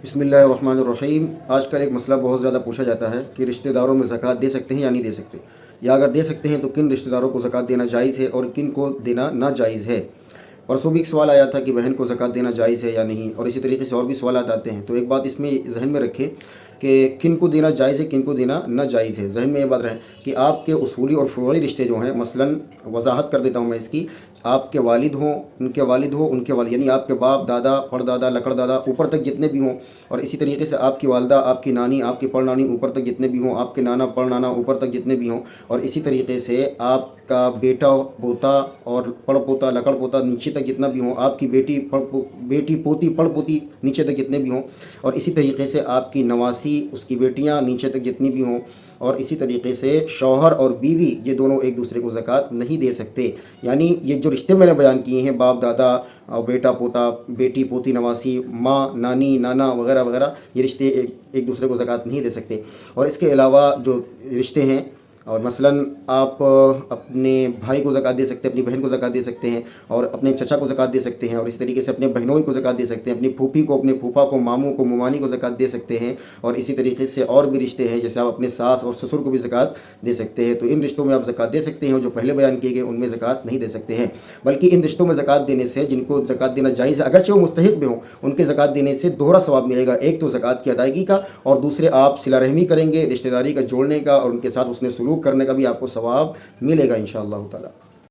بسم اللہ الرحمن الرحیم۔ آج کل ایک مسئلہ بہت زیادہ پوچھا جاتا ہے کہ رشتہ داروں میں زکوٰۃ دے سکتے ہیں یا نہیں دے سکتے، یا اگر دے سکتے ہیں تو کن رشتہ داروں کو زکوٰۃ دینا جائز ہے اور کن کو دینا ناجائز ہے۔ پرسوں بھی ایک سوال آیا تھا کہ بہن کو زکوٰۃ دینا جائز ہے یا نہیں، اور اسی طریقے سے اور بھی سوالات آتے ہیں۔ تو ایک بات اس میں ذہن میں رکھیں کہ کن کو دینا جائز ہے، کن کو دینا ناجائز ہے۔ ذہن میں یہ بات رہے کہ آپ کے اصولی اور فروعی رشتے جو ہیں، مثلاً وضاحت کر دیتا ہوں میں اس کی، آپ کے والد ہوں، ان کے والد ہوں، ان کے والد، یعنی آپ کے باپ، دادا، پڑدادا، لکڑ دادا، اوپر تک جتنے بھی ہوں، اور اسی طریقے سے آپ کی والدہ، آپ کی نانی، آپ کی پڑ نانی، اوپر تک جتنے بھی ہوں، آپ کے نانا، پڑ نانا، اوپر تک جتنے بھی ہوں، اور اسی طریقے سے آپ کا بیٹا، پوتا اور پڑ پوتا، لکڑ پوتا نیچے تک جتنا بھی ہوں، آپ کی بیٹی، بیٹی، پوتی، پڑ پوتی نیچے تک جتنے بھی ہوں، اور اسی طریقے سے آپ کی نواسی، اس کی بیٹیاں نیچے تک جتنی بھی ہوں، اور اسی طریقے سے شوہر اور بیوی، یہ دونوں ایک دوسرے کو زکوٰۃ نہیں دے سکتے۔ یعنی یہ جو رشتے میں نے بیان کیے ہیں، باپ، دادا اور بیٹا، پوتا، بیٹی، پوتی، نواسی، ماں، نانی، نانا وغیرہ وغیرہ، یہ رشتے ایک دوسرے کو زکوٰۃ نہیں دے سکتے۔ اور اس کے علاوہ جو رشتے ہیں، اور مثلاً آپ اپنے بھائی کو زکوٰۃ دے سکتے ہیں، اپنی بہن کو زکوٰۃ دے سکتے ہیں، اور اپنے چچا کو زکوٰۃ دے سکتے ہیں، اور اس طریقے سے اپنے بہنوئی کو زکوٰۃ دے سکتے ہیں، اپنی پھوپھی کو، اپنے پھوپھا کو، ماموں کو، ممانی کو زکوٰۃ دے سکتے ہیں، اور اسی طریقے سے اور بھی رشتے ہیں، جیسے آپ اپنے ساس اور سسر کو بھی زکوٰۃ دے سکتے ہیں۔ تو ان رشتوں میں آپ زکوٰۃ دے سکتے ہیں، جو پہلے بیان کیے گئے ان میں زکوٰۃ نہیں دے سکتے ہیں۔ بلکہ ان رشتوں میں زکوٰۃ دینے سے، جن کو زکوٰۃ دینا جائز ہے، اگرچہ وہ مستحق بھی ہوں، ان کے زکوٰۃ دینے سے دوہرا ثواب ملے گا۔ ایک تو زکوٰۃ کی ادائیگی کا، اور دوسرے آپ صلہ رحمی کریں گے، رشتہ داری کا جوڑنے کا، اور ان کے ساتھ حسن سلوک کرنے کا بھی آپ کو ثواب ملے گا انشاءاللہ تعالی۔